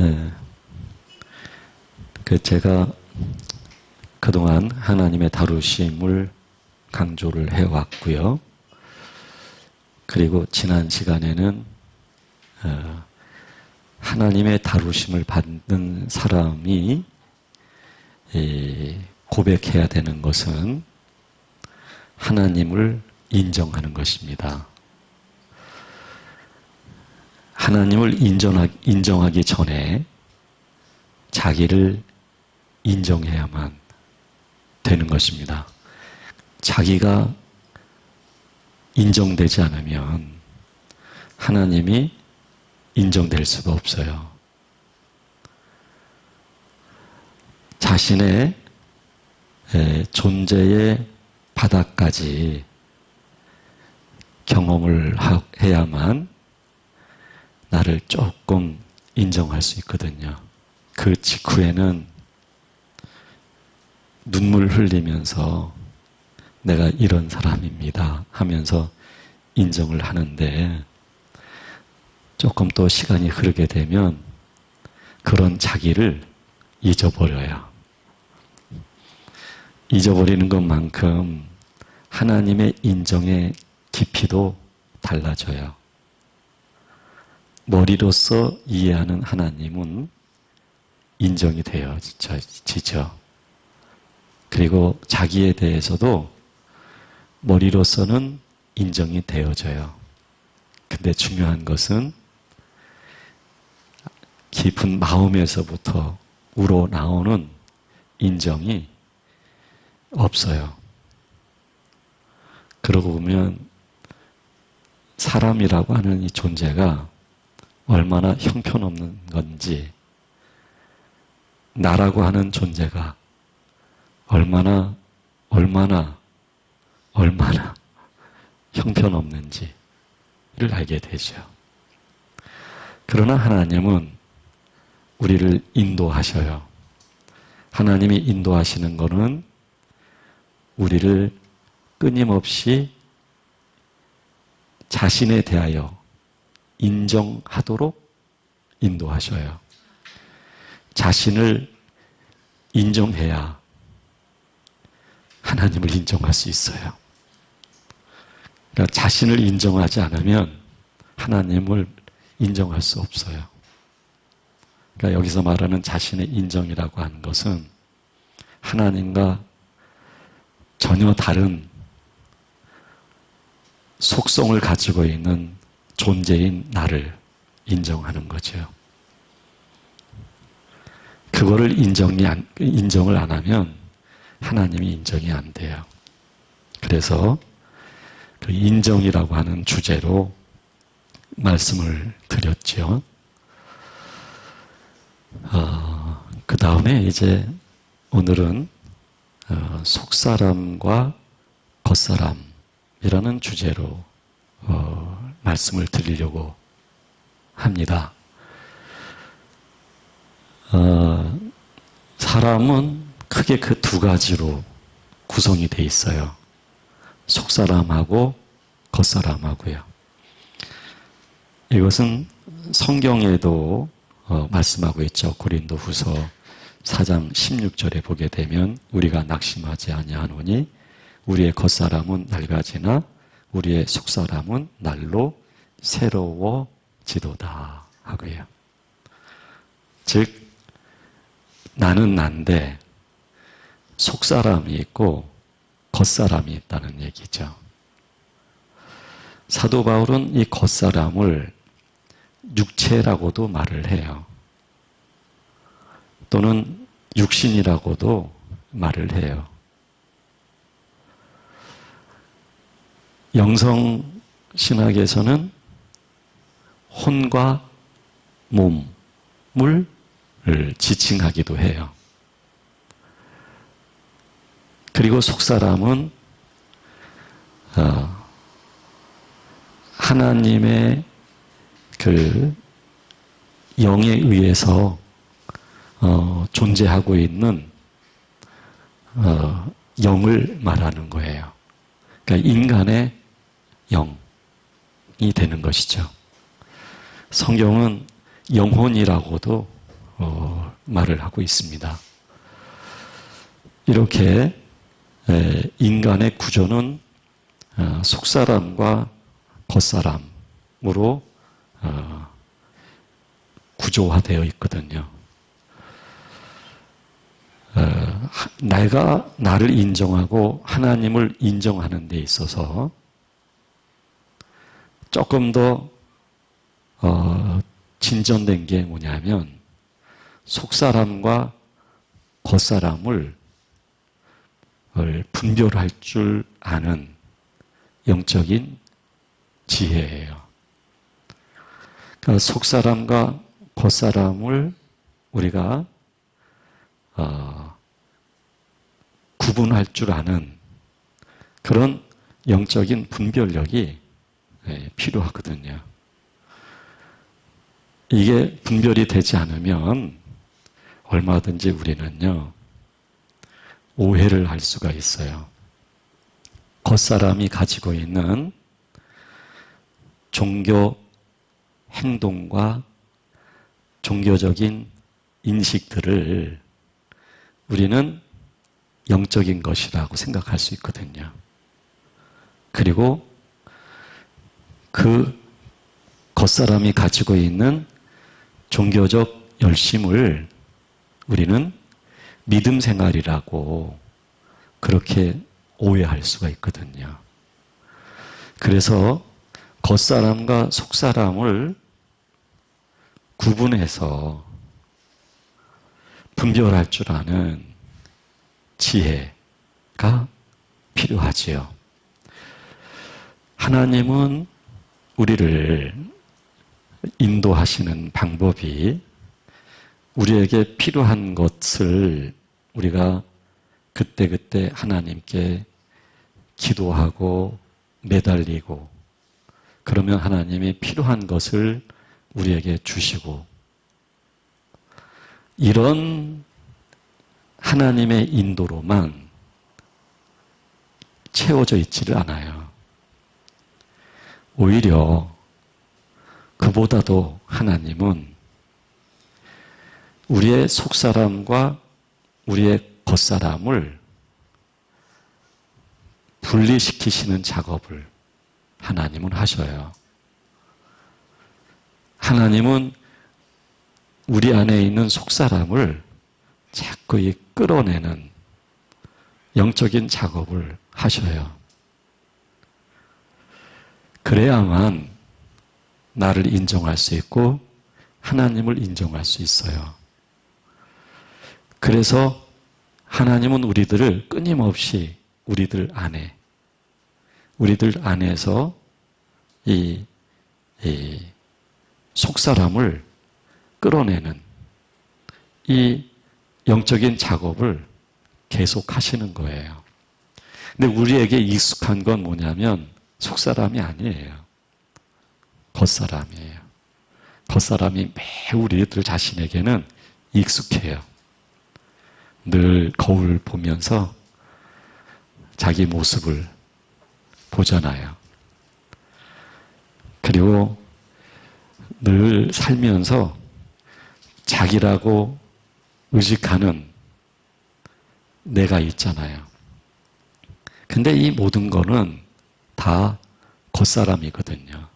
예, 제가 그동안 하나님의 다루심을 강조를 해왔고요. 그리고 지난 시간에는 하나님의 다루심을 받는 사람이 고백해야 되는 것은 하나님을 인정하는 것입니다. 하나님을 인정하기 전에 자기를 인정해야만 되는 것입니다. 자기가 인정되지 않으면 하나님이 인정될 수가 없어요. 자신의 존재의 바닥까지 경험을 해야만 나를 조금 인정할 수 있거든요. 그 직후에는 눈물 흘리면서 내가 이런 사람입니다 하면서 인정을 하는데, 조금 또 시간이 흐르게 되면 그런 자기를 잊어버려요. 잊어버리는 것만큼 하나님의 인정의 깊이도 달라져요. 머리로서 이해하는 하나님은 인정이 되어지죠. 그리고 자기에 대해서도 머리로서는 인정이 되어져요. 근데 중요한 것은 깊은 마음에서부터 우러나오는 인정이 없어요. 그러고 보면 사람이라고 하는 이 존재가 얼마나 형편없는 건지, 나라고 하는 존재가 얼마나 형편없는지를 알게 되죠. 그러나 하나님은 우리를 인도하셔요. 하나님이 인도하시는 것은 우리를 끊임없이 자신에 대하여 인정하도록 인도하셔요. 자신을 인정해야 하나님을 인정할 수 있어요. 그러니까 자신을 인정하지 않으면 하나님을 인정할 수 없어요. 그러니까 여기서 말하는 자신의 인정이라고 하는 것은 하나님과 전혀 다른 속성을 가지고 있는 존재인 나를 인정하는 거죠. 그거를 인정을 안 하면 하나님이 인정이 안 돼요. 그래서 그 인정이라고 하는 주제로 말씀을 드렸죠. 그 다음에 이제 오늘은 속사람과 겉사람이라는 주제로 말씀을 드리려고 합니다. 사람은 크게 그 두 가지로 구성이 돼 있어요. 속사람하고 겉사람하고요. 이것은 성경에도 말씀하고 있죠. 고린도후서 4장 16절에 보게 되면 우리가 낙심하지 아니하노니 우리의 겉사람은 낡아지나 우리의 속사람은 날로 새로워지도다 하고요. 즉 나는 난데 속사람이 있고 겉사람이 있다는 얘기죠. 사도 바울은 이 겉사람을 육체라고도 말을 해요. 또는 육신이라고도 말을 해요. 영성 신학에서는 혼과 몸을 지칭하기도 해요. 그리고 속사람은 하나님의 그 영에 의해서 존재하고 있는 영을 말하는 거예요. 그러니까 인간의 영이 되는 것이죠. 성경은 영혼이라고도 말을 하고 있습니다. 이렇게 인간의 구조는 속사람과 겉사람으로 구조화되어 있거든요. 내가 나를 인정하고 하나님을 인정하는 데 있어서 조금 더 진전된 게 뭐냐면 속사람과 겉사람을 분별할 줄 아는 영적인 지혜예요. 그러니까 속사람과 겉사람을 우리가 구분할 줄 아는 그런 영적인 분별력이 필요하거든요. 이게 분별이 되지 않으면 얼마든지 우리는요, 오해를 할 수가 있어요. 겉사람이 가지고 있는 종교 행동과 종교적인 인식들을 우리는 영적인 것이라고 생각할 수 있거든요. 그리고 그 겉사람이 가지고 있는 종교적 열심을 우리는 믿음 생활이라고 그렇게 오해할 수가 있거든요. 그래서 겉사람과 속사람을 구분해서 분별할 줄 아는 지혜가 필요하지요. 하나님은 우리를 인도하시는 방법이 우리에게 필요한 것을 우리가 그때그때 하나님께 기도하고 매달리고 그러면 하나님이 필요한 것을 우리에게 주시고 이런 하나님의 인도로만 채워져 있지를 않아요. 오히려 그보다도 하나님은 우리의 속사람과 우리의 겉사람을 분리시키시는 작업을 하나님은 하셔요. 하나님은 우리 안에 있는 속사람을 자꾸 끌어내는 영적인 작업을 하셔요. 그래야만 나를 인정할 수 있고 하나님을 인정할 수 있어요. 그래서 하나님은 우리들을 끊임없이 우리들 안에서 이 속사람을 끌어내는 이 영적인 작업을 계속 하시는 거예요. 근데 우리에게 익숙한 건 뭐냐면 속사람이 아니에요. 겉사람이에요. 겉사람이 매우 우리들 자신에게는 익숙해요. 늘 거울 보면서 자기 모습을 보잖아요. 그리고 늘 살면서 자기라고 의식하는 내가 있잖아요. 근데 이 모든 거는 다 겉사람이거든요.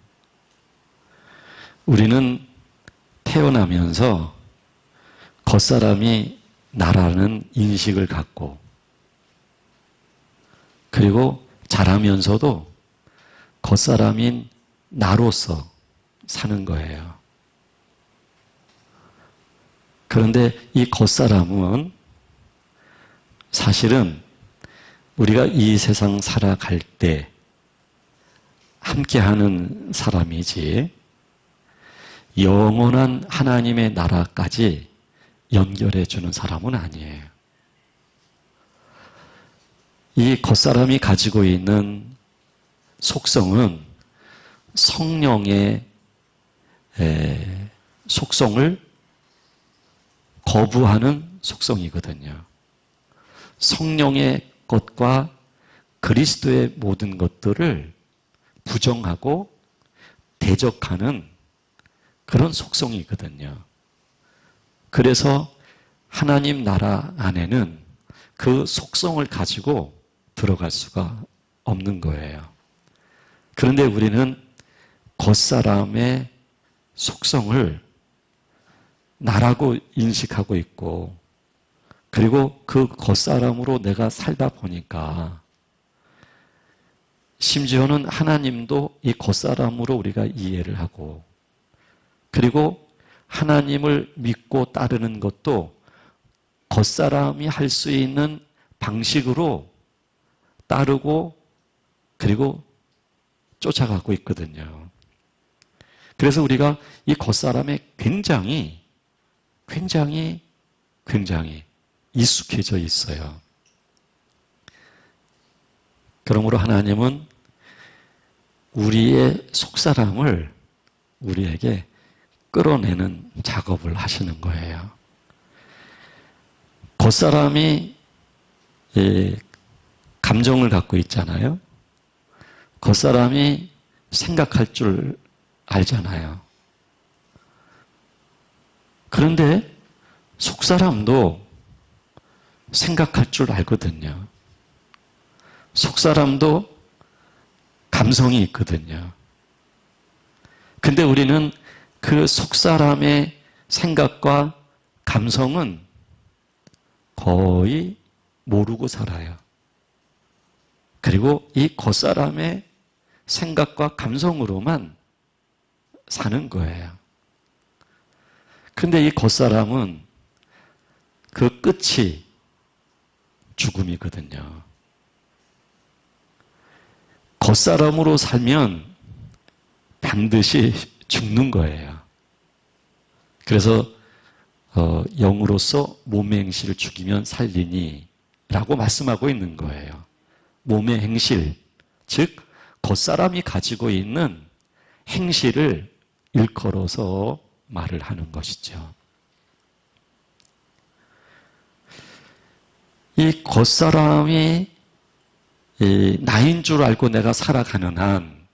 우리는 태어나면서 겉사람이 나라는 인식을 갖고 그리고 자라면서도 겉사람인 나로서 사는 거예요. 그런데 이 겉사람은 사실은 우리가 이 세상 살아갈 때 함께하는 사람이지 영원한 하나님의 나라까지 연결해주는 사람은 아니에요. 이 겉사람이 가지고 있는 속성은 성령의 속성을 거부하는 속성이거든요. 성령의 것과 그리스도의 모든 것들을 부정하고 대적하는 그런 속성이거든요. 그래서 하나님 나라 안에는 그 속성을 가지고 들어갈 수가 없는 거예요. 그런데 우리는 겉사람의 속성을 나라고 인식하고 있고, 그리고 그 겉사람으로 내가 살다 보니까 심지어는 하나님도 이 겉사람으로 우리가 이해를 하고, 그리고 하나님을 믿고 따르는 것도 겉사람이 할 수 있는 방식으로 따르고 그리고 쫓아가고 있거든요. 그래서 우리가 이 겉사람에 굉장히 익숙해져 있어요. 그러므로 하나님은 우리의 속사람을 우리에게 끌어내는 작업을 하시는 거예요. 겉사람이 감정을 갖고 있잖아요. 겉사람이 생각할 줄 알잖아요. 그런데 속사람도 생각할 줄 알거든요. 속사람도 감성이 있거든요. 근데 우리는 그 속사람의 생각과 감성은 거의 모르고 살아요. 그리고 이 겉사람의 생각과 감성으로만 사는 거예요. 근데 이 겉사람은 그 끝이 죽음이거든요. 겉사람으로 살면 반드시 죽는 거예요. 그래서 영으로서 몸의 행실을 죽이면 살리니 라고 말씀하고 있는 거예요. 몸의 행실, 즉 겉사람이 가지고 있는 행실을 일컬어서 말을 하는 것이죠. 이 겉사람이 나인 줄 알고 내가 살아가는 한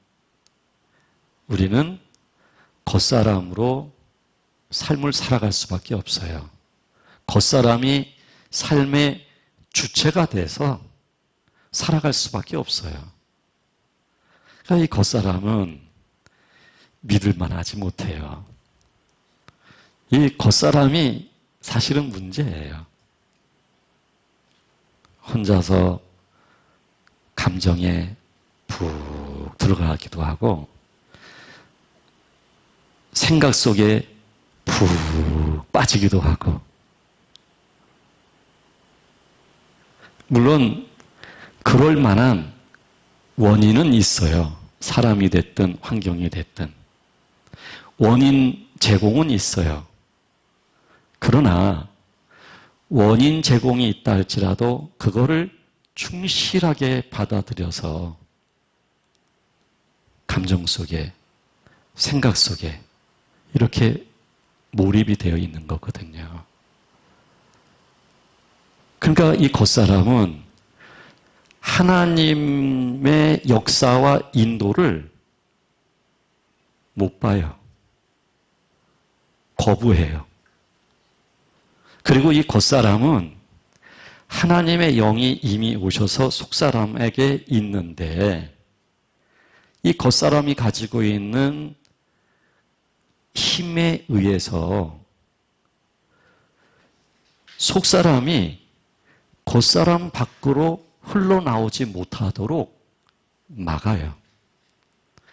우리는 겉사람으로 삶을 살아갈 수밖에 없어요. 겉사람이 삶의 주체가 돼서 살아갈 수밖에 없어요. 그러니까 이 겉사람은 믿을만하지 못해요. 이 겉사람이 사실은 문제예요. 혼자서 감정에 푹 들어가기도 하고 생각 속에 푹 빠지기도 하고, 물론 그럴 만한 원인은 있어요. 사람이 됐든 환경이 됐든 원인 제공은 있어요. 그러나 원인 제공이 있다 할지라도 그거를 충실하게 받아들여서 감정 속에, 생각 속에 이렇게 몰입이 되어 있는 거거든요. 그러니까 이 겉사람은 하나님의 역사와 인도를 못 봐요. 거부해요. 그리고 이 겉사람은 하나님의 영이 이미 오셔서 속사람에게 있는데 이 겉사람이 가지고 있는 힘에 의해서 속사람이 겉사람 밖으로 흘러나오지 못하도록 막아요.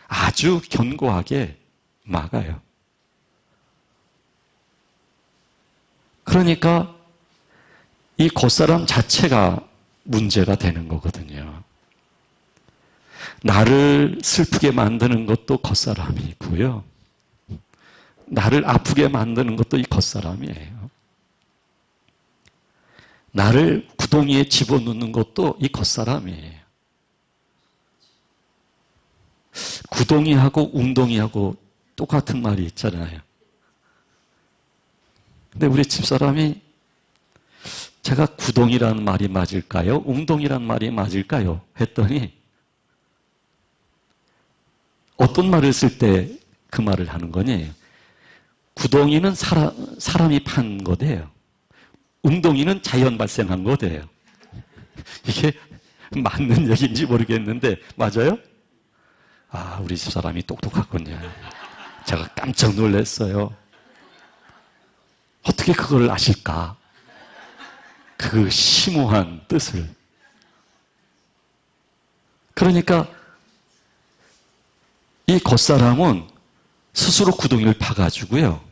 아주 견고하게 막아요. 그러니까 이 겉사람 자체가 문제가 되는 거거든요. 나를 슬프게 만드는 것도 겉사람이고요. 나를 아프게 만드는 것도 이 겉사람이에요. 나를 구덩이에 집어넣는 것도 이 겉사람이에요. 구덩이하고 웅덩이하고 똑같은 말이 있잖아요. 근데 우리 집사람이 제가 구덩이라는 말이 맞을까요? 웅덩이라는 말이 맞을까요? 했더니 어떤 말을 쓸 때 그 말을 하는 거니? 구덩이는 사람이 판 거대요. 웅덩이는 자연 발생한 거대요. 이게 맞는 얘기인지 모르겠는데 맞아요? 아, 우리 집사람이 똑똑하군요. 제가 깜짝 놀랐어요. 어떻게 그걸 아실까? 그 심오한 뜻을. 그러니까 이 겉사람은 스스로 구덩이를 파가지고요,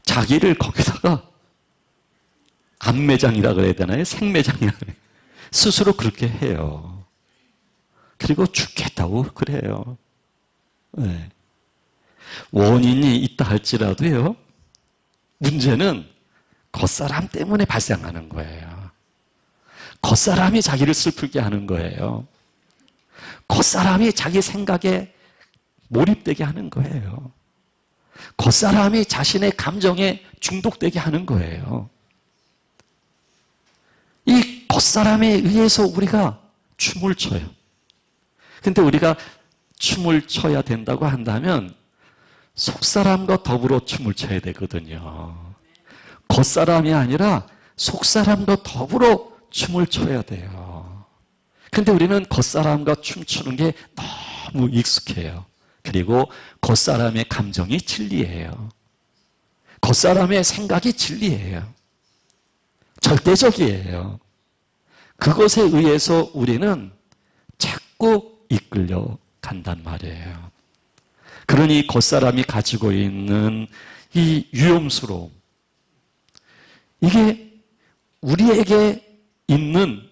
자기를 거기다가 안매장이라 그래야 되나요? 생매장이라 그래요. 스스로 그렇게 해요. 그리고 죽겠다고 그래요. 네. 원인이 있다 할지라도요, 문제는 겉사람 때문에 발생하는 거예요. 겉사람이 자기를 슬프게 하는 거예요. 겉사람이 자기 생각에 몰입되게 하는 거예요. 겉사람이 자신의 감정에 중독되게 하는 거예요. 이 겉사람에 의해서 우리가 춤을 춰요. 근데 우리가 춤을 춰야 된다고 한다면 속사람과 더불어 춤을 춰야 되거든요. 겉사람이 아니라 속사람과 더불어 춤을 춰야 돼요. 근데 우리는 겉사람과 춤추는 게 너무 익숙해요. 그리고 겉사람의 감정이 진리예요. 겉사람의 생각이 진리예요. 절대적이에요. 그것에 의해서 우리는 자꾸 이끌려 간단 말이에요. 그러니 겉사람이 가지고 있는 이 위험스러움, 이게 우리에게 있는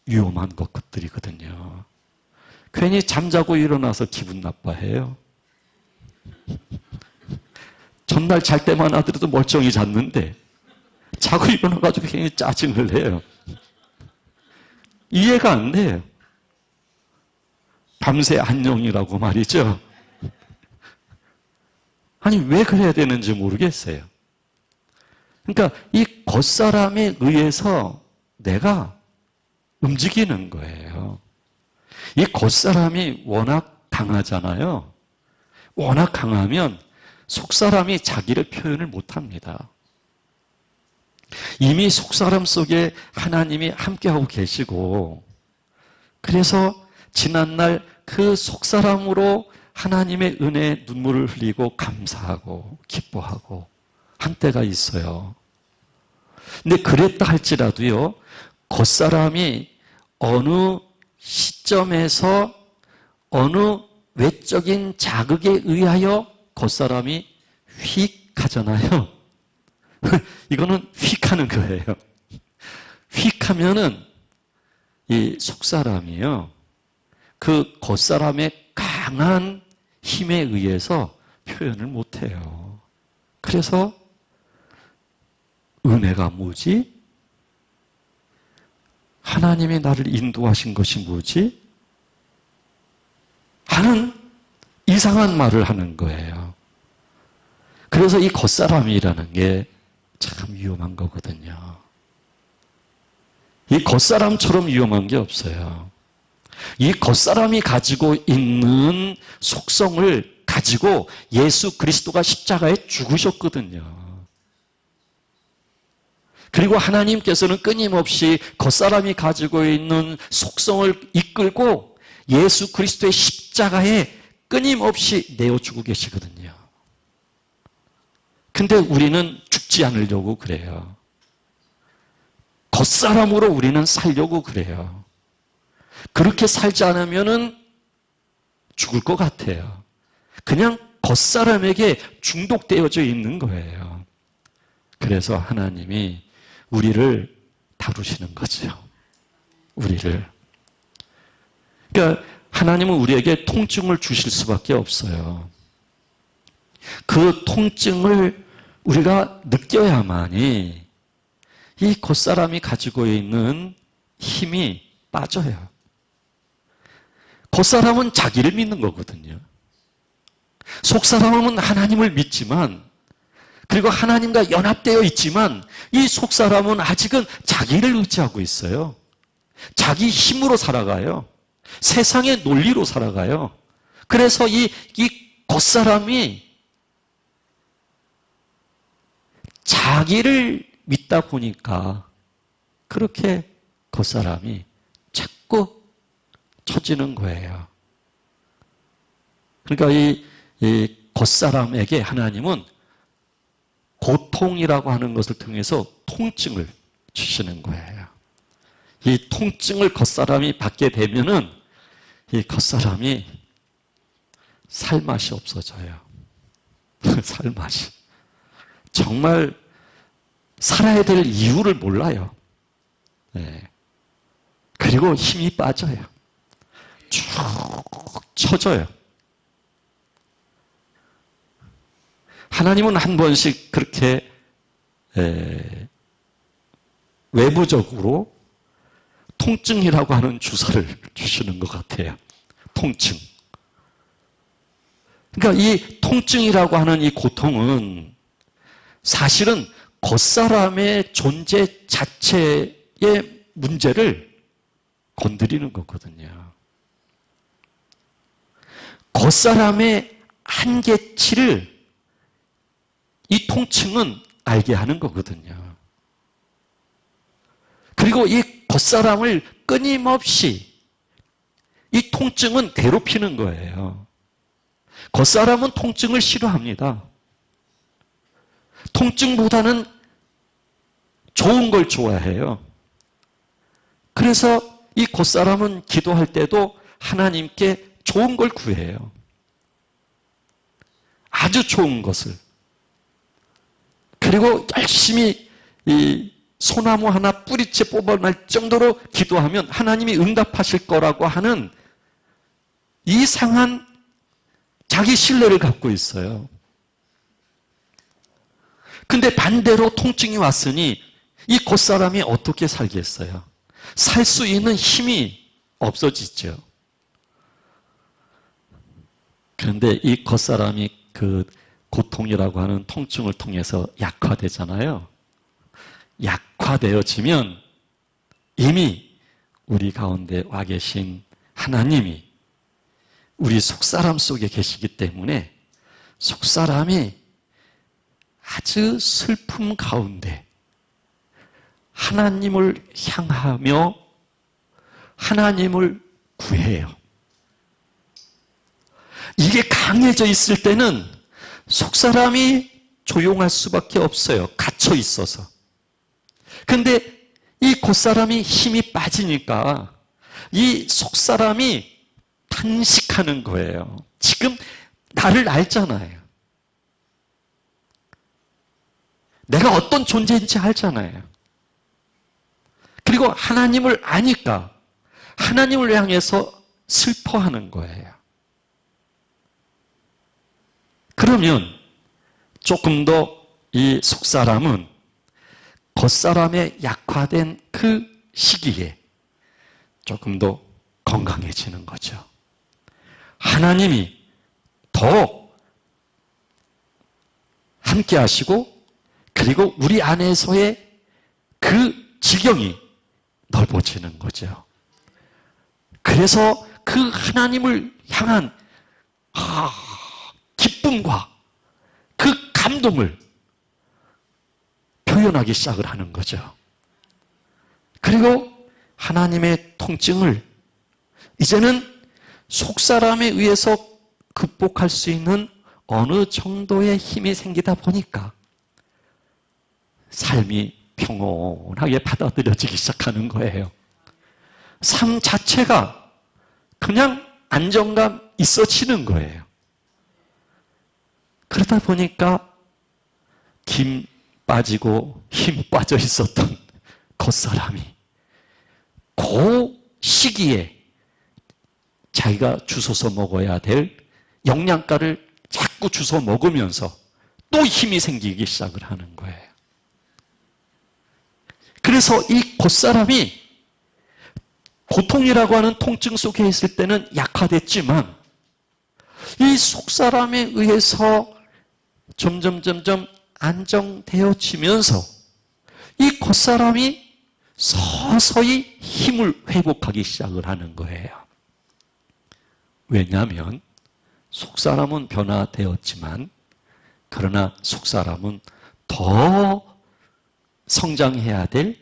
위험한 것들이거든요. 괜히 잠자고 일어나서 기분 나빠해요. 전날 잘 때만 하더라도 멀쩡히 잤는데 자고 일어나가지고 괜히 짜증을 내요. 이해가 안 돼요. 밤새 안녕이라고 말이죠. 아니, 왜 그래야 되는지 모르겠어요. 그러니까 이 겉사람에 의해서 내가 움직이는 거예요. 이 겉사람이 워낙 강하잖아요. 워낙 강하면 속사람이 자기를 표현을 못합니다. 이미 속사람 속에 하나님이 함께하고 계시고, 그래서 지난날 그 속사람으로 하나님의 은혜에 눈물을 흘리고 감사하고 기뻐하고 한 때가 있어요. 근데 그랬다 할지라도요, 겉사람이 어느 시점에서 어느 외적인 자극에 의하여 겉사람이 휙 하잖아요. 이거는 휙 하는 거예요. 휙 하면은 이 속사람이요, 그 겉사람의 강한 힘에 의해서 표현을 못해요. 그래서 은혜가 뭐지? 하나님이 나를 인도하신 것이 뭐지? 하는 이상한 말을 하는 거예요. 그래서 이 겉사람이라는 게 참 위험한 거거든요. 이 겉사람처럼 위험한 게 없어요. 이 겉사람이 가지고 있는 속성을 가지고 예수 그리스도가 십자가에 죽으셨거든요. 그리고 하나님께서는 끊임없이 겉사람이 가지고 있는 속성을 이끌고 예수 그리스도의 십자가에 끊임없이 내어주고 계시거든요. 근데 우리는 죽지 않으려고 그래요. 겉사람으로 우리는 살려고 그래요. 그렇게 살지 않으면은 죽을 것 같아요. 그냥 겉사람에게 중독되어져 있는 거예요. 그래서 하나님이 우리를 다루시는 거죠. 우리를. 그러니까 하나님은 우리에게 통증을 주실 수밖에 없어요. 그 통증을 우리가 느껴야만이 이 겉사람이 가지고 있는 힘이 빠져요. 겉사람은 자기를 믿는 거거든요. 속사람은 하나님을 믿지만, 그리고 하나님과 연합되어 있지만, 이 속사람은 아직은 자기를 의지하고 있어요. 자기 힘으로 살아가요. 세상의 논리로 살아가요. 그래서 이 겉사람이 자기를 믿다 보니까 그렇게 겉사람이 자꾸 처지는 거예요. 그러니까 이 겉사람에게 하나님은 고통이라고 하는 것을 통해서 통증을 주시는 거예요. 이 통증을 겉사람이 받게 되면은 이 겉사람이 살맛이 없어져요. 살맛이. 정말 살아야 될 이유를 몰라요. 네. 그리고 힘이 빠져요. 쭉 처져요. 하나님은 한 번씩 그렇게 외부적으로 통증이라고 하는 주사를 주시는 것 같아요. 통증. 그러니까 이 통증이라고 하는 이 고통은 사실은 겉사람의 존재 자체의 문제를 건드리는 거거든요. 겉사람의 한계치를 이 통증은 알게 하는 거거든요. 그리고 이 겉사람을 끊임없이 이 통증은 괴롭히는 거예요. 겉사람은 통증을 싫어합니다. 통증보다는 좋은 걸 좋아해요. 그래서 이 겉사람은 기도할 때도 하나님께 좋은 걸 구해요. 아주 좋은 것을. 그리고 열심히 이 소나무 하나 뿌리채 뽑아낼 정도로 기도하면 하나님이 응답하실 거라고 하는 이상한 자기 신뢰를 갖고 있어요. 근데 반대로 통증이 왔으니 이 겉사람이 어떻게 살겠어요? 살 수 있는 힘이 없어지죠. 그런데 이 겉사람이 그 고통이라고 하는 통증을 통해서 약화되잖아요. 약화되어지면 이미 우리 가운데 와 계신 하나님이 우리 속사람 속에 계시기 때문에 속사람이 아주 슬픔 가운데 하나님을 향하며 하나님을 구해요. 이게 강해져 있을 때는 속사람이 조용할 수밖에 없어요. 갇혀 있어서. 근데 이 겉사람이 힘이 빠지니까 이 속사람이 탄식하는 거예요. 지금 나를 알잖아요. 내가 어떤 존재인지 알잖아요. 그리고 하나님을 아니까 하나님을 향해서 슬퍼하는 거예요. 그러면 조금 더 이 속사람은 겉사람의 약화된 그 시기에 조금 더 건강해지는 거죠. 하나님이 더 함께 하시고 그리고 우리 안에서의 그 지경이 넓어지는 거죠. 그래서 그 하나님을 향한 기쁨과 그 감동을 표현하기 시작을 하는 거죠. 그리고 하나님의 통증을 이제는 속사람에 의해서 극복할 수 있는 어느 정도의 힘이 생기다 보니까 삶이 평온하게 받아들여지기 시작하는 거예요. 삶 자체가 그냥 안정감 있어지는 거예요. 그러다 보니까 김 빠지고 힘 빠져 있었던 겉사람이 그 시기에 자기가 주워서 먹어야 될 영양가를 자꾸 주워 먹으면서 또 힘이 생기기 시작을 하는 거예요. 그래서 이 겉사람이 고통이라고 하는 통증 속에 있을 때는 약화됐지만 이 속사람에 의해서 점점 안정되어지면서 이 겉사람이 서서히 힘을 회복하기 시작을 하는 거예요. 왜냐하면 속사람은 변화되었지만 그러나 속사람은 더 성장해야 될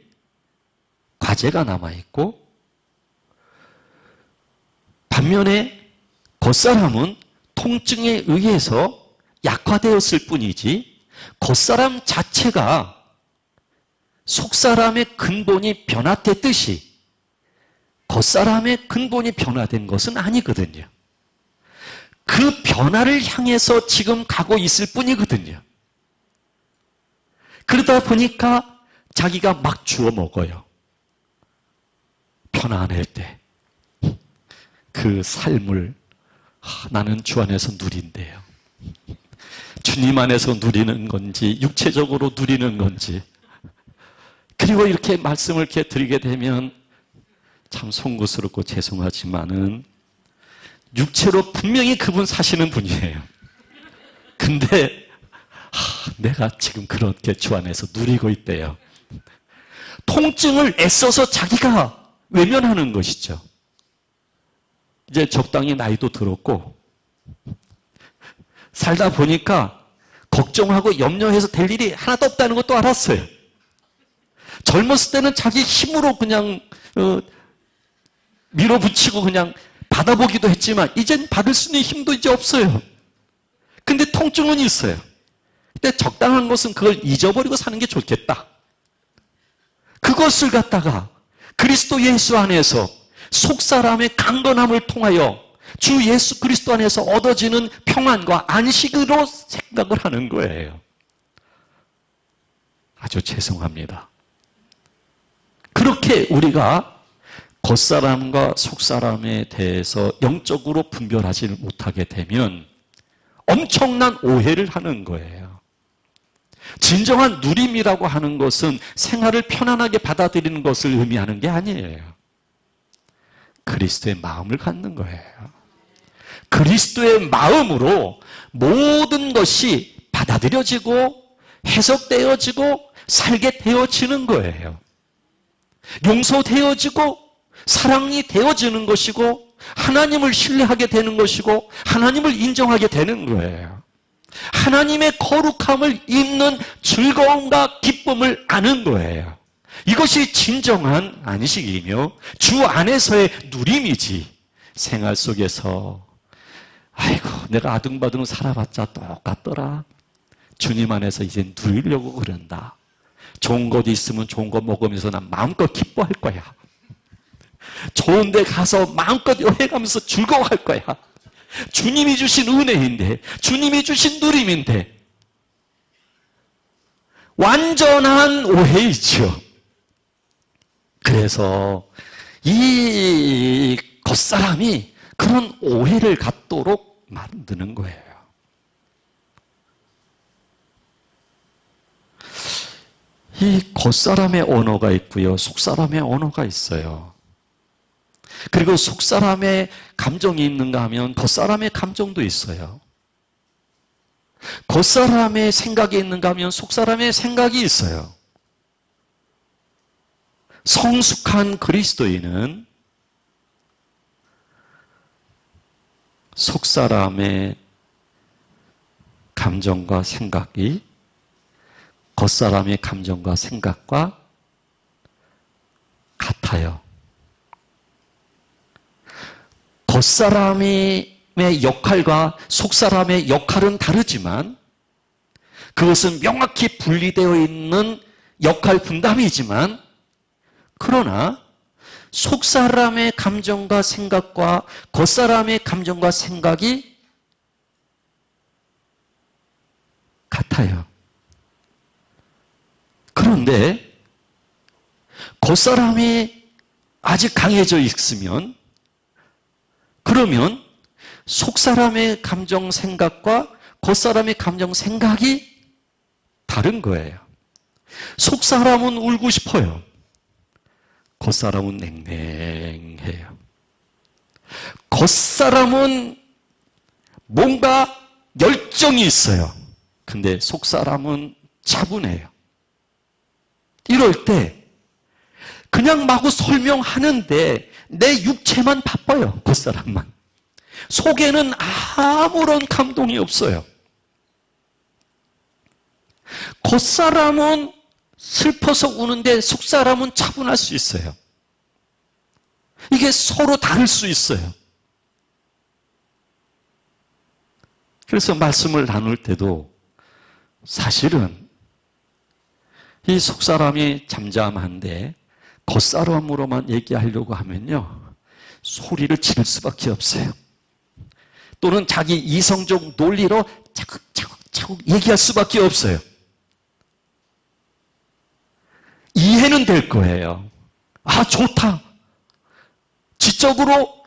과제가 남아있고, 반면에 겉사람은 통증에 의해서 약화되었을 뿐이지 겉사람 자체가 속사람의 근본이 변화됐듯이 겉사람의 근본이 변화된 것은 아니거든요. 그 변화를 향해서 지금 가고 있을 뿐이거든요. 그러다 보니까 자기가 막 주워 먹어요. 편안할 때. 그 삶을 나는 주 안에서 누린대요. 주님 안에서 누리는 건지 육체적으로 누리는 건지. 그리고 이렇게 말씀을 이렇게 드리게 되면 참 송구스럽고 죄송하지만은 육체로 분명히 그분 사시는 분이에요. 근데 내가 지금 그렇게 주 안에서 누리고 있대요. 통증을 애써서 자기가 외면하는 것이죠. 이제 적당히 나이도 들었고 살다 보니까 걱정하고 염려해서 될 일이 하나도 없다는 것도 알았어요. 젊었을 때는 자기 힘으로 그냥 밀어붙이고 그냥 받아보기도 했지만 이젠 받을 수 있는 힘도 이제 없어요. 근데 통증은 있어요. 근데 적당한 것은 그걸 잊어버리고 사는 게 좋겠다. 그것을 갖다가 그리스도 예수 안에서 속사람의 강건함을 통하여 주 예수 그리스도 안에서 얻어지는 평안과 안식으로 생각을 하는 거예요. 아주 죄송합니다. 그렇게 우리가 겉사람과 속사람에 대해서 영적으로 분별하지 못하게 되면 엄청난 오해를 하는 거예요. 진정한 누림이라고 하는 것은 생활을 편안하게 받아들이는 것을 의미하는 게 아니에요. 그리스도의 마음을 갖는 거예요. 그리스도의 마음으로 모든 것이 받아들여지고 해석되어지고 살게 되어지는 거예요. 용서되어지고 사랑이 되어지는 것이고 하나님을 신뢰하게 되는 것이고 하나님을 인정하게 되는 거예요. 하나님의 거룩함을 입는 즐거움과 기쁨을 아는 거예요. 이것이 진정한 안식이며 주 안에서의 누림이지. 생활 속에서 아이고 내가 아둥바둥 살아봤자 똑같더라. 주님 안에서 이제 누리려고 그런다. 좋은 것 있으면 좋은 거 먹으면서 난 마음껏 기뻐할 거야. 좋은 데 가서 마음껏 여행하면서 즐거워할 거야. 주님이 주신 은혜인데, 주님이 주신 누림인데 완전한 오해이죠. 그래서 이 겉사람이 그런 오해를 갖도록 만드는 거예요. 이 겉사람의 언어가 있고요, 속사람의 언어가 있어요. 그리고 속사람의 감정이 있는가 하면 겉사람의 감정도 있어요. 겉사람의 생각이 있는가 하면 속사람의 생각이 있어요. 성숙한 그리스도인은 속사람의 감정과 생각이 겉사람의 감정과 생각과 같아요. 겉사람의 역할과 속사람의 역할은 다르지만 그것은 명확히 분리되어 있는 역할 분담이지만 그러나 속사람의 감정과 생각과 겉사람의 감정과 생각이 같아요. 그런데 겉사람이 아직 강해져 있으면 그러면 속사람의 감정 생각과 겉사람의 감정 생각이 다른 거예요. 속사람은 울고 싶어요. 겉사람은 냉랭해요. 겉사람은 뭔가 열정이 있어요. 근데 속사람은 차분해요. 이럴 때 그냥 마구 설명하는데 내 육체만 바빠요. 겉사람만. 속에는 아무런 감동이 없어요. 겉사람은 슬퍼서 우는데 속사람은 차분할 수 있어요. 이게 서로 다를 수 있어요. 그래서 말씀을 나눌 때도 사실은 이 속사람이 잠잠한데 겉사람으로만 얘기하려고 하면요, 소리를 지를 수밖에 없어요. 또는 자기 이성적 논리로 차곡차곡 얘기할 수밖에 없어요. 이해는 될 거예요. 아, 좋다. 지적으로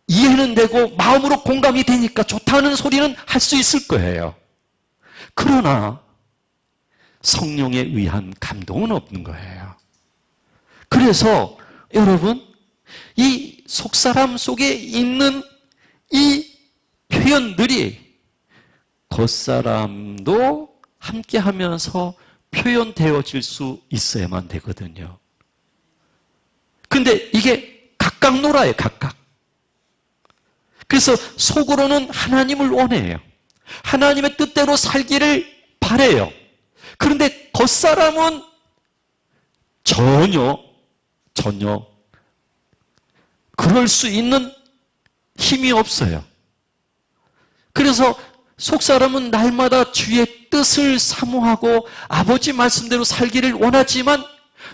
이해는 되고 마음으로 공감이 되니까 좋다는 소리는 할 수 있을 거예요. 그러나 성령에 의한 감동은 없는 거예요. 그래서 여러분, 이 속사람 속에 있는 이 표현들이 겉사람도 함께 하면서 표현되어질 수 있어야만 되거든요. 근데 이게 각각 놀아요, 각각. 그래서 속으로는 하나님을 원해요. 하나님의 뜻대로 살기를 바래요. 그런데 겉사람은 전혀 그럴 수 있는 힘이 없어요. 그래서 속사람은 날마다 주의 뜻을 사모하고 아버지 말씀대로 살기를 원하지만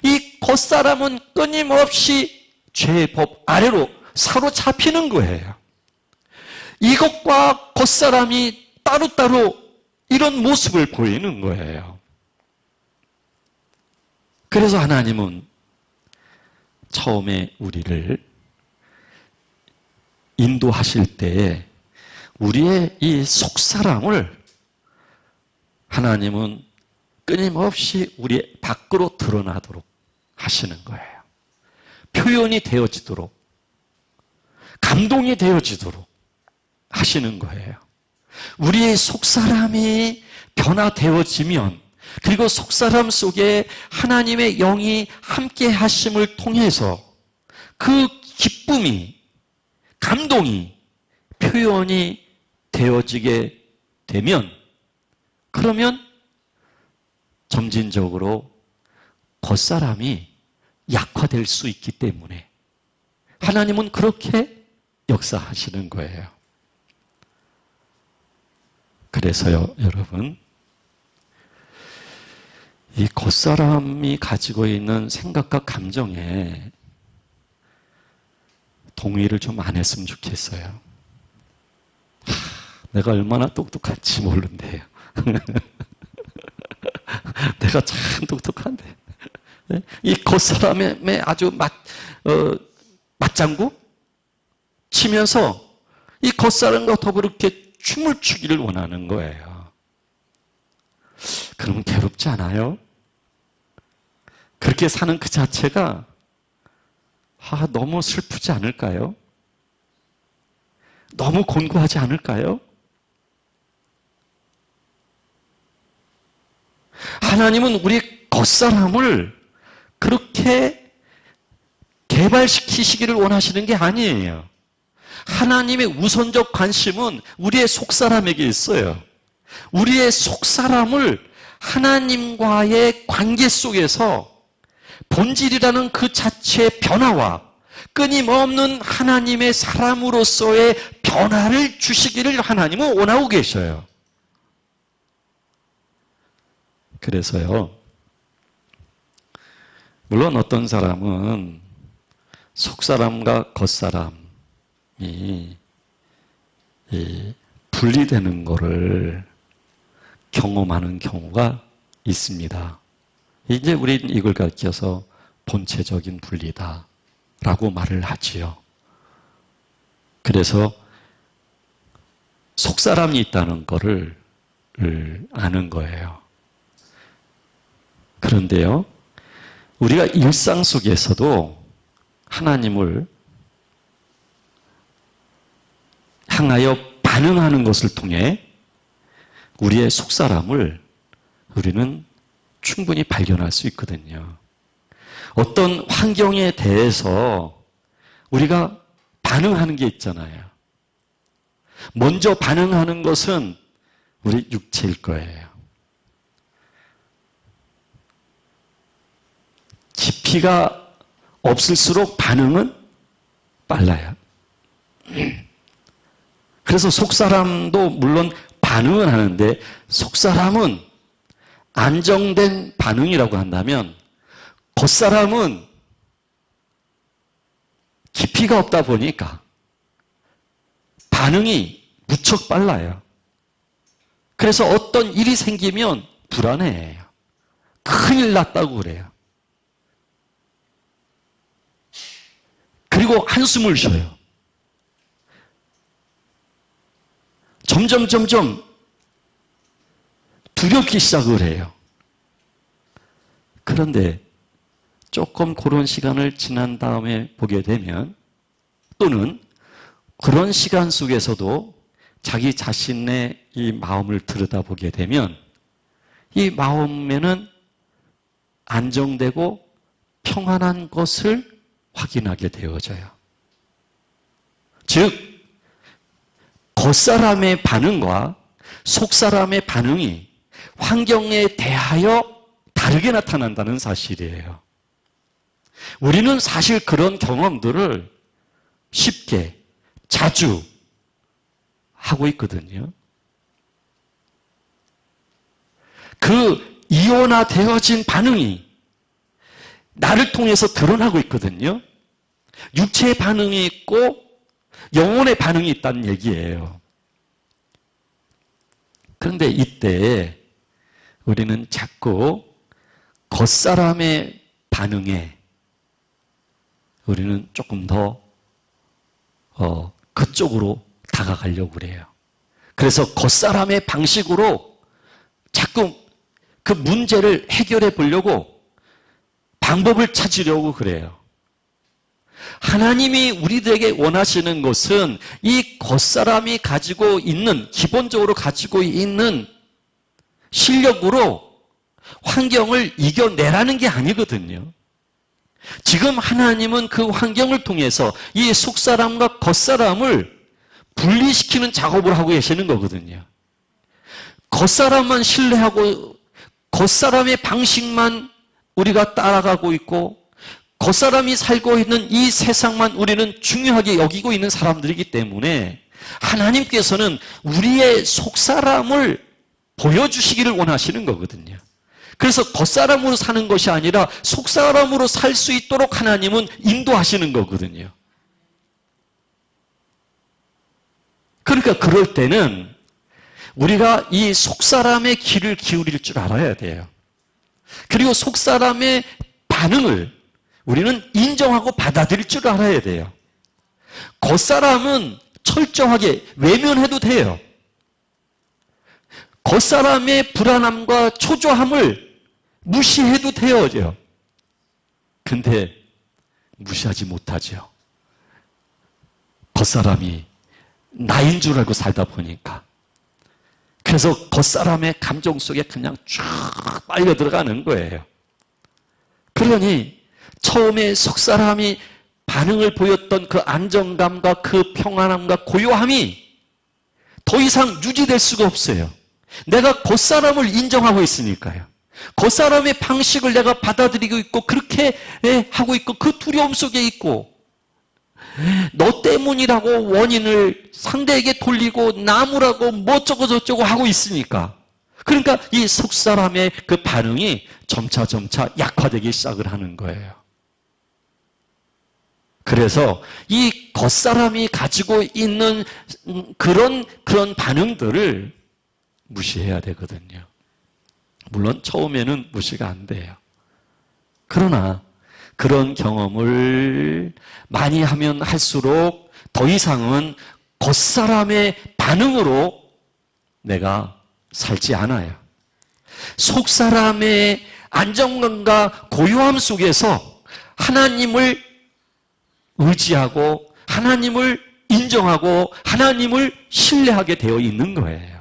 이 겉사람은 끊임없이 죄의 법 아래로 사로잡히는 거예요. 이것과 겉사람이 따로따로 이런 모습을 보이는 거예요. 그래서 하나님은 처음에 우리를 인도하실 때에 우리의 이 속사람을 하나님은 끊임없이 우리 밖으로 드러나도록 하시는 거예요. 표현이 되어지도록, 감동이 되어지도록 하시는 거예요. 우리의 속사람이 변화되어지면, 그리고 속사람 속에 하나님의 영이 함께 하심을 통해서 그 기쁨이, 감동이 표현이 되어지게 되면, 그러면 점진적으로 겉사람이 약화될 수 있기 때문에 하나님은 그렇게 역사하시는 거예요. 그래서요, 여러분, 이 겉사람이 가지고 있는 생각과 감정에 동의를 좀 안 했으면 좋겠어요. 내가 얼마나 똑똑한지 모른대요. 내가 참 똑똑한데. 이 겉사람의 아주 맞장구 치면서 이 겉사람과 더불어 이렇게 춤을 추기를 원하는 거예요. 그러면 괴롭지 않아요? 그렇게 사는 그 자체가 너무 슬프지 않을까요? 너무 곤고하지 않을까요? 하나님은 우리 겉사람을 그렇게 개발시키시기를 원하시는 게 아니에요. 하나님의 우선적 관심은 우리의 속사람에게 있어요. 우리의 속사람을 하나님과의 관계 속에서 본질이라는 그 자체의 변화와 끊임없는 하나님의 사람으로서의 변화를 주시기를 하나님은 원하고 계셔요. 그래서요, 물론 어떤 사람은 속사람과 겉사람이 분리되는 것을 경험하는 경우가 있습니다. 이제 우리는 이걸 가르쳐서 본체적인 분리다라고 말을 하지요. 그래서 속사람이 있다는 것을 아는 거예요. 그런데요, 우리가 일상 속에서도 하나님을 향하여 반응하는 것을 통해 우리의 속사람을 우리는 충분히 발견할 수 있거든요. 어떤 환경에 대해서 우리가 반응하는 게 있잖아요. 먼저 반응하는 것은 우리 육체일 거예요. 깊이가 없을수록 반응은 빨라요. 그래서 속사람도 물론 반응은 하는데 속사람은 안정된 반응이라고 한다면 겉사람은 깊이가 없다 보니까 반응이 무척 빨라요. 그래서 어떤 일이 생기면 불안해해요. 큰일 났다고 그래요. 그리고 한숨을 쉬어요. 점점 두렵기 시작을 해요. 그런데 조금 그런 시간을 지난 다음에 보게 되면 또는 그런 시간 속에서도 자기 자신의 이 마음을 들여다보게 되면 이 마음에는 안정되고 평안한 것을 확인하게 되어져요. 즉, 겉사람의 반응과 속사람의 반응이 환경에 대하여 다르게 나타난다는 사실이에요. 우리는 사실 그런 경험들을 쉽게, 자주 하고 있거든요. 그 이원화되어진 반응이 나를 통해서 드러나고 있거든요. 육체의 반응이 있고 영혼의 반응이 있다는 얘기예요. 그런데 이때 우리는 자꾸 겉사람의 반응에 우리는 조금 더 그쪽으로 다가가려고 그래요. 그래서 겉사람의 방식으로 자꾸 그 문제를 해결해 보려고 방법을 찾으려고 그래요. 하나님이 우리들에게 원하시는 것은 이 겉사람이 가지고 있는, 기본적으로 가지고 있는 실력으로 환경을 이겨내라는 게 아니거든요. 지금 하나님은 그 환경을 통해서 이 속사람과 겉사람을 분리시키는 작업을 하고 계시는 거거든요. 겉사람만 신뢰하고 겉사람의 방식만 우리가 따라가고 있고 겉사람이 살고 있는 이 세상만 우리는 중요하게 여기고 있는 사람들이기 때문에 하나님께서는 우리의 속사람을 보여주시기를 원하시는 거거든요. 그래서 겉사람으로 사는 것이 아니라 속사람으로 살 수 있도록 하나님은 인도하시는 거거든요. 그러니까 그럴 때는 우리가 이 속사람의 귀를 기울일 줄 알아야 돼요. 그리고 속사람의 반응을 우리는 인정하고 받아들일 줄 알아야 돼요. 겉사람은 철저하게 외면해도 돼요. 겉사람의 불안함과 초조함을 무시해도 돼요. 근데 무시하지 못하죠. 겉사람이 나인 줄 알고 살다 보니까. 그래서 겉사람의 감정 속에 그냥 쫙 빨려 들어가는 거예요. 그러니 처음에 속사람이 반응을 보였던 그 안정감과 그 평안함과 고요함이 더 이상 유지될 수가 없어요. 내가 겉사람을 인정하고 있으니까요. 겉사람의 방식을 내가 받아들이고 있고 그렇게 하고 있고 그 두려움 속에 있고 너 때문이라고 원인을 상대에게 돌리고 나무라고 뭐 어쩌고 저쩌고 하고 있으니까 그러니까 이 속사람의 그 반응이 점차 약화되기 시작을 하는 거예요. 그래서 이 겉사람이 가지고 있는 그런 반응들을 무시해야 되거든요. 물론 처음에는 무시가 안 돼요. 그러나 그런 경험을 많이 하면 할수록 더 이상은 겉사람의 반응으로 내가 살지 않아요. 속사람의 안정감과 고요함 속에서 하나님을 의지하고 하나님을 인정하고 하나님을 신뢰하게 되어 있는 거예요.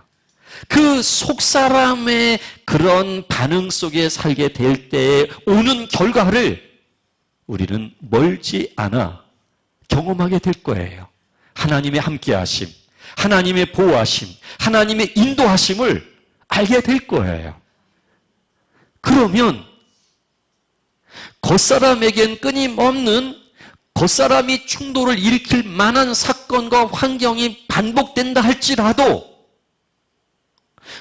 그 속사람의 그런 반응 속에 살게 될 때에 오는 결과를 우리는 멀지 않아 경험하게 될 거예요. 하나님의 함께하심, 하나님의 보호하심, 하나님의 인도하심을 알게 될 거예요. 그러면 겉사람에겐 끊임없는 겉사람이 충돌을 일으킬 만한 사건과 환경이 반복된다 할지라도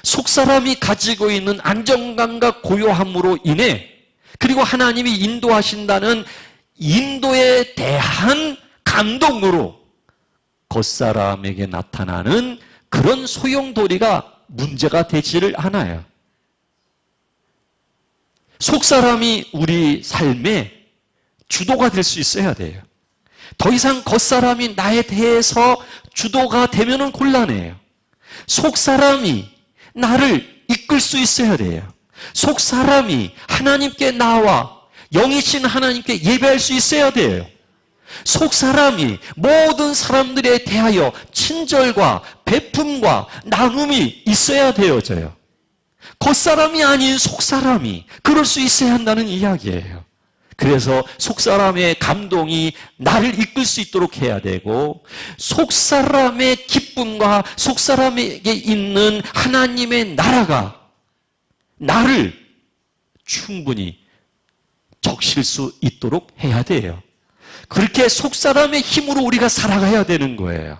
속사람이 가지고 있는 안정감과 고요함으로 인해 그리고 하나님이 인도하신다는 인도에 대한 감동으로 겉사람에게 나타나는 그런 소용돌이가 문제가 되지를 않아요. 속사람이 우리 삶의 주도가 될 수 있어야 돼요. 더 이상 겉사람이 나에 대해서 주도가 되면은 곤란해요. 속사람이 나를 이끌 수 있어야 돼요. 속사람이 하나님께 나와 영이신 하나님께 예배할 수 있어야 돼요. 속사람이 모든 사람들에 대하여 친절과 베품과 나눔이 있어야 되어져요. 겉사람이 아닌 속사람이 그럴 수 있어야 한다는 이야기예요. 그래서 속사람의 감동이 나를 이끌 수 있도록 해야 되고 속사람의 기쁨과 속사람에게 있는 하나님의 나라가 나를 충분히 적실 수 있도록 해야 돼요. 그렇게 속사람의 힘으로 우리가 살아가야 되는 거예요.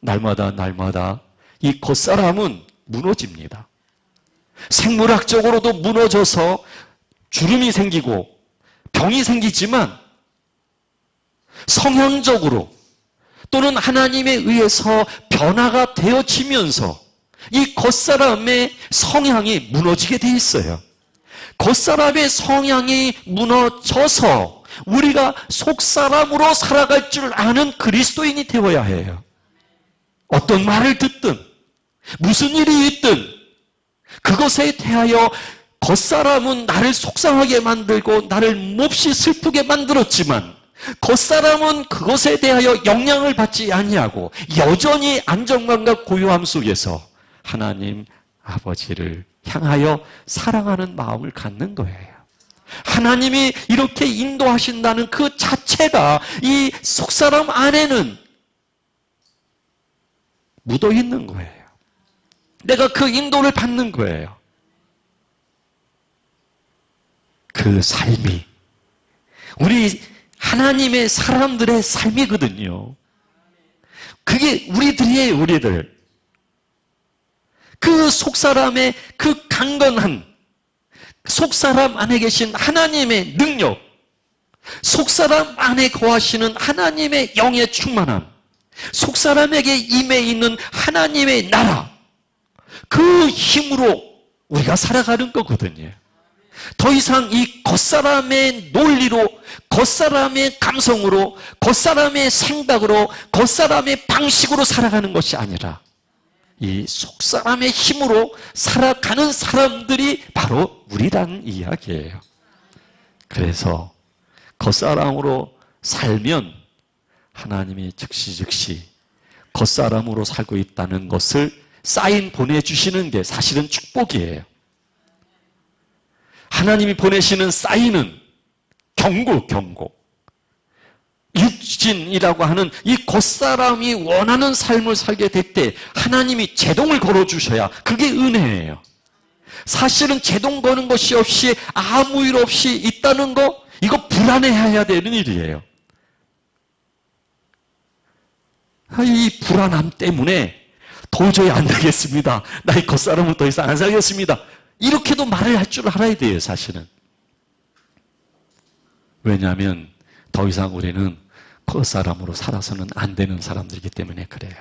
날마다 이 겉사람은 무너집니다. 생물학적으로도 무너져서 주름이 생기고 병이 생기지만 성향적으로 또는 하나님에 의해서 변화가 되어지면서 이 겉사람의 성향이 무너지게 돼 있어요. 겉사람의 성향이 무너져서 우리가 속사람으로 살아갈 줄 아는 그리스도인이 되어야 해요. 어떤 말을 듣든 무슨 일이 있든 그것에 대하여 겉사람은 나를 속상하게 만들고 나를 몹시 슬프게 만들었지만 겉사람은 그것에 대하여 영향을 받지 아니하고 여전히 안정감과 고요함 속에서 하나님 아버지를 향하여 사랑하는 마음을 갖는 거예요. 하나님이 이렇게 인도하신다는 그 자체가 이 속사람 안에는 묻어 있는 거예요. 내가 그 인도를 받는 거예요. 그 삶이 우리 하나님의 사람들의 삶이거든요. 그게 우리들이에요, 우리들. 그 속사람의 그 강건한 속사람 안에 계신 하나님의 능력, 속사람 안에 거하시는 하나님의 영의 충만함, 속사람에게 임해 있는 하나님의 나라, 그 힘으로 우리가 살아가는 거거든요. 더 이상 이 겉사람의 논리로, 겉사람의 감성으로, 겉사람의 생각으로, 겉사람의 방식으로 살아가는 것이 아니라 이 속사람의 힘으로 살아가는 사람들이 바로 우리라는 이야기예요. 그래서 겉사람으로 살면 하나님이 즉시 겉사람으로 살고 있다는 것을 사인 보내주시는 게 사실은 축복이에요. 하나님이 보내시는 사인은 경고. 육신이라고 하는 이 겉사람이 원하는 삶을 살게 될 때 하나님이 제동을 걸어주셔야 그게 은혜예요. 사실은 제동 거는 것이 없이 아무 일 없이 있다는 거, 이거 불안해해야 되는 일이에요. 이 불안함 때문에 도저히 안 되겠습니다. 나의 겉사람은 더 이상 안 살겠습니다. 이렇게도 말을 할 줄 알아야 돼요, 사실은. 왜냐하면 더 이상 우리는 겉사람으로 살아서는 안 되는 사람들이기 때문에 그래요.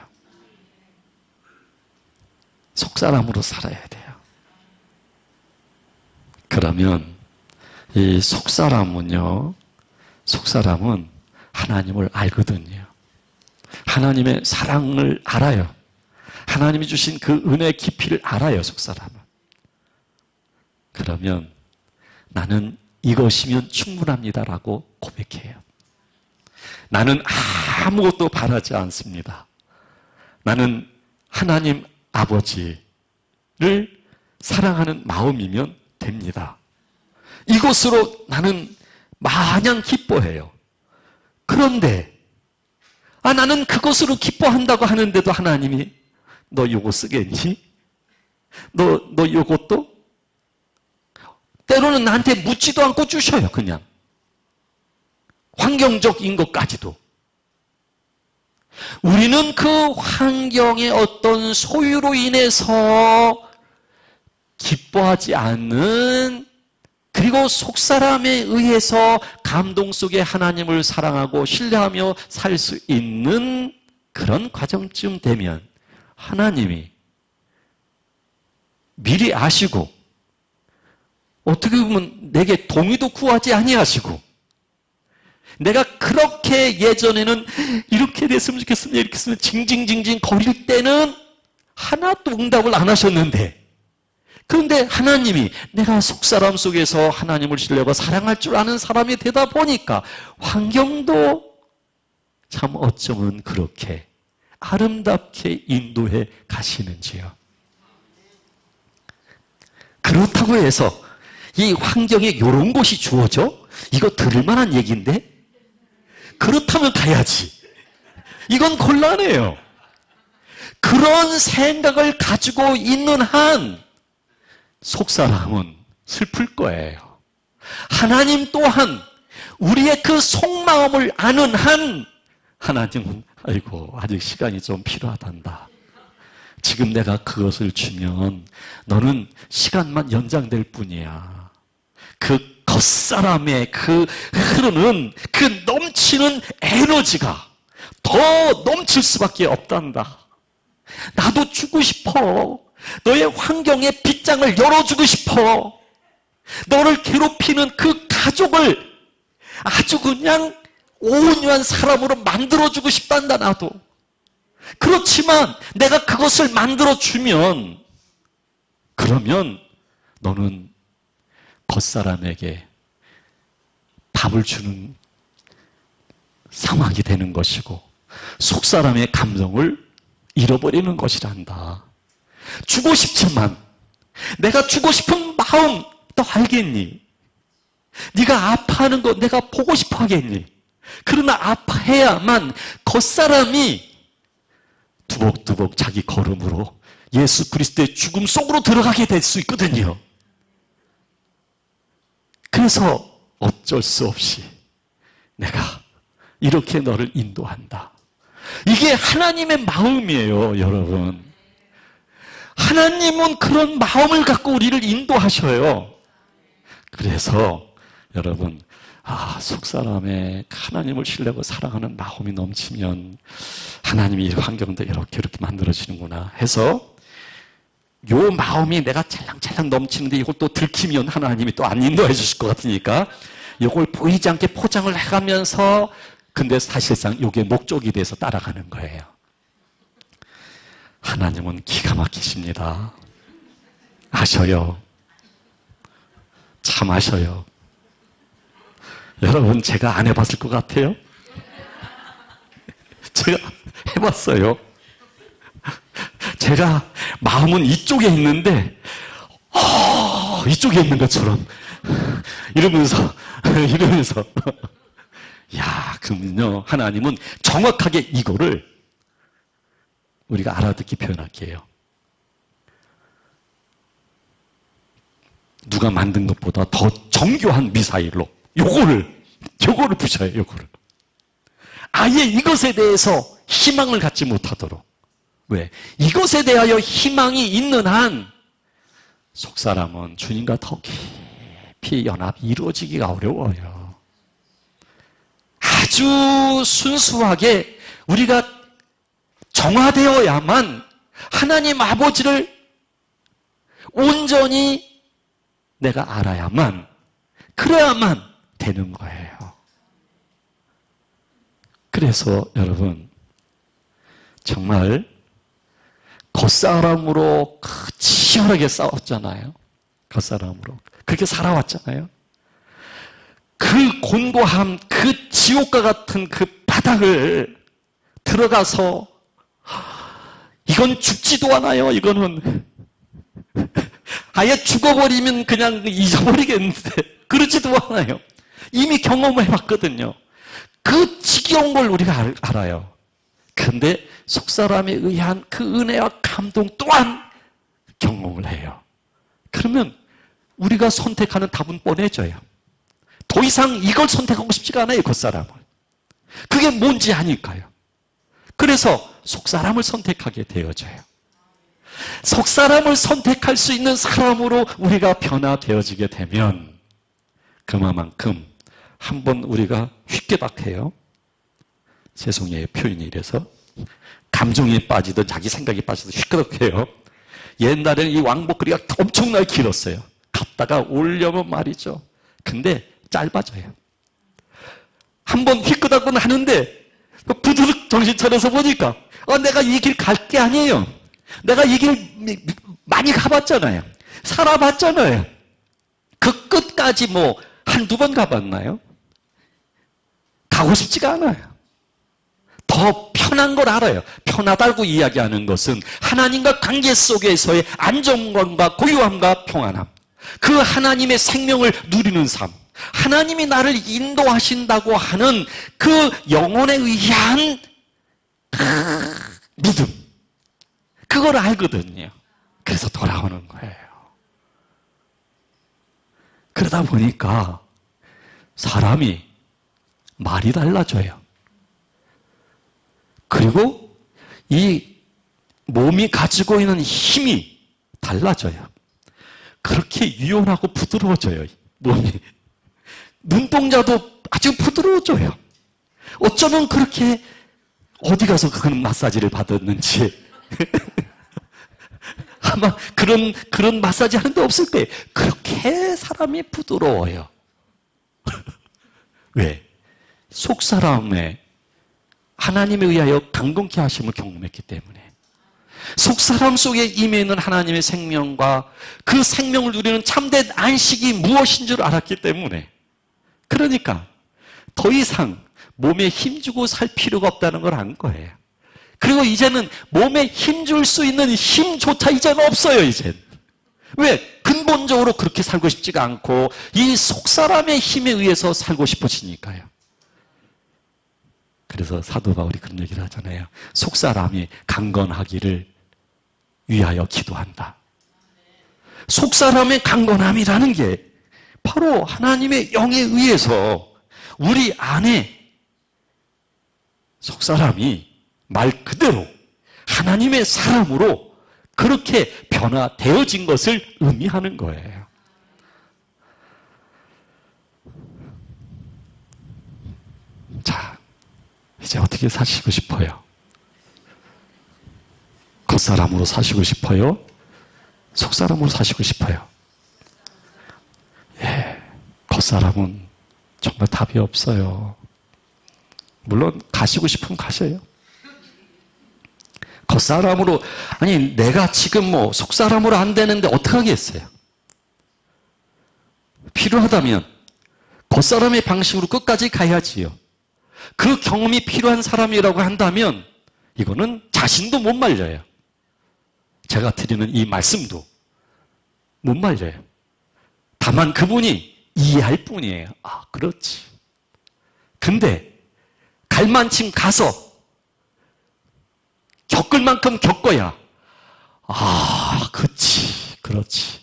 속사람으로 살아야 돼요. 그러면 이 속사람은 하나님을 알거든요. 하나님의 사랑을 알아요. 하나님이 주신 그 은혜의 깊이를 알아요, 속사람은. 그러면 나는 이것이면 충분합니다라고 고백해요. 나는 아무것도 바라지 않습니다. 나는 하나님 아버지를 사랑하는 마음이면 됩니다. 이것으로 나는 마냥 기뻐해요. 그런데 나는 그것으로 기뻐한다고 하는데도 하나님이 너 요거 쓰겠니? 너 요것도? 때로는 나한테 묻지도 않고 주셔요, 그냥. 환경적인 것까지도. 우리는 그 환경의 어떤 소유로 인해서 기뻐하지 않는, 그리고 속사람에 의해서 감동 속에 하나님을 사랑하고 신뢰하며 살 수 있는 그런 과정쯤 되면 하나님이 미리 아시고 어떻게 보면 내게 동의도 구하지 아니하시고, 내가 그렇게 예전에는 이렇게 됐으면 좋겠습니다, 이렇게 했으면 징징징징 거릴 때는 하나도 응답을 안 하셨는데, 그런데 하나님이 내가 속사람 속에서 하나님을 신뢰하고 사랑할 줄 아는 사람이 되다 보니까 환경도 참 어쩌면 그렇게 아름답게 인도해 가시는지요. 그렇다고 해서 이 환경에 이런 것이 주어져? 이거 들을 만한 얘기인데? 그렇다면 가야지. 이건 곤란해요. 그런 생각을 가지고 있는 한 속사람은 슬플 거예요. 하나님 또한 우리의 그 속마음을 아는 한 하나님은 아이고 아직 시간이 좀 필요하단다. 지금 내가 그것을 주면 너는 시간만 연장될 뿐이야. 그 겉사람의 그 흐르는 그 넘치는 에너지가 더 넘칠 수밖에 없단다. 나도 주고 싶어. 너의 환경에 빗장을 열어주고 싶어. 너를 괴롭히는 그 가족을 아주 그냥 온유한 사람으로 만들어주고 싶단다, 나도. 그렇지만 내가 그것을 만들어주면, 그러면 너는 겉사람에게 밥을 주는 상황이 되는 것이고 속사람의 감정을 잃어버리는 것이란다. 주고 싶지만 내가 주고 싶은 마음 너 알겠니? 네가 아파하는 거 내가 보고 싶어 하겠니? 그러나 아파해야만 겉사람이 두벅두벅 자기 걸음으로 예수 그리스도의 죽음 속으로 들어가게 될 수 있거든요. 그래서 어쩔 수 없이 내가 이렇게 너를 인도한다. 이게 하나님의 마음이에요, 여러분. 하나님은 그런 마음을 갖고 우리를 인도하셔요. 그래서 여러분, 속사람의 하나님을 신뢰하고 사랑하는 마음이 넘치면 하나님이 이 환경도 이렇게 만들어지는구나 해서 요 마음이 내가 찰랑찰랑 넘치는데 이걸 또 들키면 하나님이 또 안 인도해 주실 것 같으니까 이걸 보이지 않게 포장을 해가면서, 근데 사실상 이게 목적이 돼서 따라가는 거예요. 하나님은 기가 막히십니다. 아셔요. 참 아셔요. 여러분, 제가 안 해봤을 것 같아요? 제가 해봤어요. 제가 마음은 이쪽에 있는데 이쪽에 있는 것처럼 이러면서 야, 그럼요, 하나님은 정확하게 이거를 우리가 알아듣기 표현할게요. 누가 만든 것보다 더 정교한 미사일로 요거를 부셔요. 요거를 아예 이것에 대해서 희망을 갖지 못하도록. 왜? 이것에 대하여 희망이 있는 한 속사람은 주님과 더 깊이 연합이 이루어지기가 어려워요. 아주 순수하게 우리가 정화되어야만 하나님 아버지를 온전히 내가 알아야만, 그래야만 되는 거예요. 그래서 여러분, 정말 겉사람으로 치열하게 싸웠잖아요. 겉사람으로 그렇게 살아왔잖아요. 그 곤고함, 그 지옥과 같은 그 바닥을 들어가서 이건 죽지도 않아요. 이거는 아예 죽어버리면 그냥 잊어버리겠는데 그러지도 않아요. 이미 경험을 해봤거든요. 그 지겨운 걸 우리가 알아요. 그런데 속사람에 의한 그 은혜와 감동 또한 경험을 해요. 그러면 우리가 선택하는 답은 뻔해져요. 더 이상 이걸 선택하고 싶지가 않아요, 겉사람을. 그게 뭔지 아니까요. 그래서 속사람을 선택하게 되어져요. 속사람을 선택할 수 있는 사람으로 우리가 변화되어지게 되면 그만큼 한번 우리가 휘깨박해요. 죄송해요, 표현이 이래서. 감정에 빠지든 자기 생각에 빠지든 휘끄덕해요. 옛날에는 이 왕복거리가 엄청나게 길었어요. 갔다가 오려면 말이죠. 근데 짧아져요. 한번 휘끄덕은 하는데 부드럽 정신 차려서 보니까 내가 이 길 갈 게 아니에요. 내가 이 길 많이 가봤잖아요. 살아봤잖아요. 그 끝까지 뭐 한두 번 가봤나요? 가고 싶지가 않아요. 더 편한 걸 알아요. 편하다고 이야기하는 것은 하나님과 관계 속에서의 안정감과 고요함과 평안함. 그 하나님의 생명을 누리는 삶. 하나님이 나를 인도하신다고 하는 그 영혼에 의한 믿음. 그걸 알거든요. 그래서 돌아오는 거예요. 그러다 보니까 사람이 말이 달라져요. 그리고 이 몸이 가지고 있는 힘이 달라져요. 그렇게 유연하고 부드러워져요, 몸이. 눈동자도 아주 부드러워져요. 어쩌면 그렇게 어디 가서 그런 마사지를 받았는지 아마 그런 마사지 하는 데 없을 거예요. 그렇게 사람이 부드러워요. 왜? 속사람의 하나님에 의하여 강건케 하심을 경험했기 때문에. 속사람 속에 임해 있는 하나님의 생명과 그 생명을 누리는 참된 안식이 무엇인 줄 알았기 때문에. 그러니까 더 이상 몸에 힘주고 살 필요가 없다는 걸 안 거예요. 그리고 이제는 몸에 힘줄 수 있는 힘조차 이제는 없어요, 이제는. 왜? 근본적으로 그렇게 살고 싶지가 않고 이 속사람의 힘에 의해서 살고 싶어지니까요. 그래서 사도 바울이 그런 얘기를 하잖아요. 속사람이 강건하기를 위하여 기도한다. 속사람의 강건함이라는 게 바로 하나님의 영에 의해서 우리 안에 속사람이 말 그대로 하나님의 사람으로 그렇게 변화되어진 것을 의미하는 거예요. 자, 이제 어떻게 사시고 싶어요? 겉사람으로 사시고 싶어요? 속사람으로 사시고 싶어요? 예, 겉사람은 정말 답이 없어요. 물론 가시고 싶으면 가셔요. 겉사람으로, 아니 내가 지금 뭐 속사람으로 안 되는데 어떡하겠어요? 필요하다면 겉사람의 방식으로 끝까지 가야지요. 그 경험이 필요한 사람이라고 한다면 이거는 자신도 못 말려요. 제가 드리는 이 말씀도 못 말려요. 다만 그분이 이해할 뿐이에요. 아, 그렇지. 근데 갈만큼 가서 겪을 만큼 겪어야 아, 그렇지.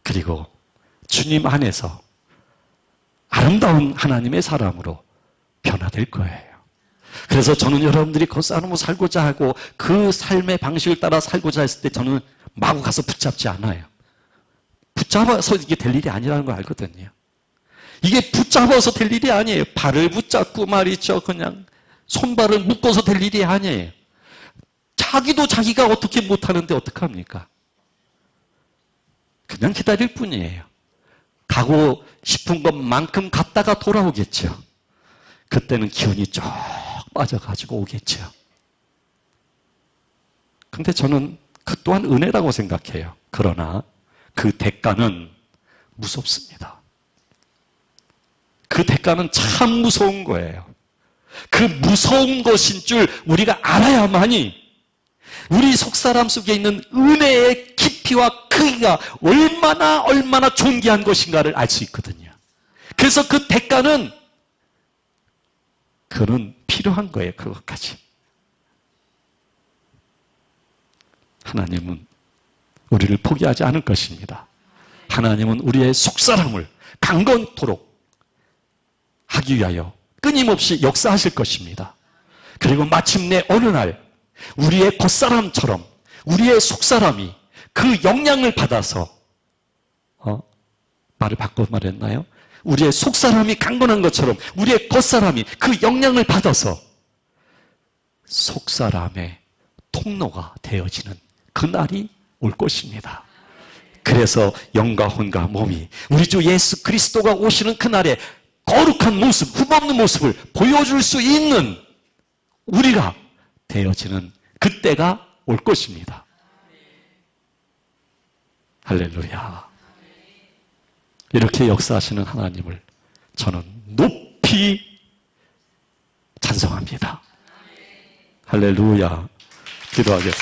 그리고 주님 안에서 아름다운 하나님의 사람으로 변화될 거예요. 그래서 저는 여러분들이 겉사람으로 살고자 하고 그 삶의 방식을 따라 살고자 했을 때 저는 마구 가서 붙잡지 않아요. 붙잡아서 이게 될 일이 아니라는 걸 알거든요. 이게 붙잡아서 될 일이 아니에요. 발을 붙잡고 말이죠. 그냥 손발을 묶어서 될 일이 아니에요. 자기도 자기가 어떻게 못하는데 어떡합니까? 그냥 기다릴 뿐이에요. 가고 싶은 것만큼 갔다가 돌아오겠죠. 그때는 기운이 쭉 빠져가지고 오겠죠. 근데 저는 그 또한 은혜라고 생각해요. 그러나 그 대가는 무섭습니다. 그 대가는 참 무서운 거예요. 그 무서운 것인 줄 우리가 알아야만이 우리 속사람 속에 있는 은혜의 깊이와 크기가 얼마나 존귀한 것인가를 알 수 있거든요. 그래서 그 대가는 그는 필요한 거예요. 그것까지. 하나님은 우리를 포기하지 않을 것입니다. 하나님은 우리의 속사람을 강건토록 하기 위하여 끊임없이 역사하실 것입니다. 그리고 마침내 어느 날 우리의 겉사람처럼 우리의 속사람이 그 영향을 받아서 말을 바꿔 말했나요? 우리의 속사람이 강건한 것처럼 우리의 겉사람이 그 영향을 받아서 속사람의 통로가 되어지는 그날이 올 것입니다. 그래서 영과 혼과 몸이 우리 주 예수 그리스도가 오시는 그날에 거룩한 모습, 흠없는 모습을 보여줄 수 있는 우리가 되어지는 그때가 올 것입니다. 할렐루야. 이렇게 역사하시는 하나님을 저는 높이 찬송합니다. 할렐루야. 기도하겠습니다.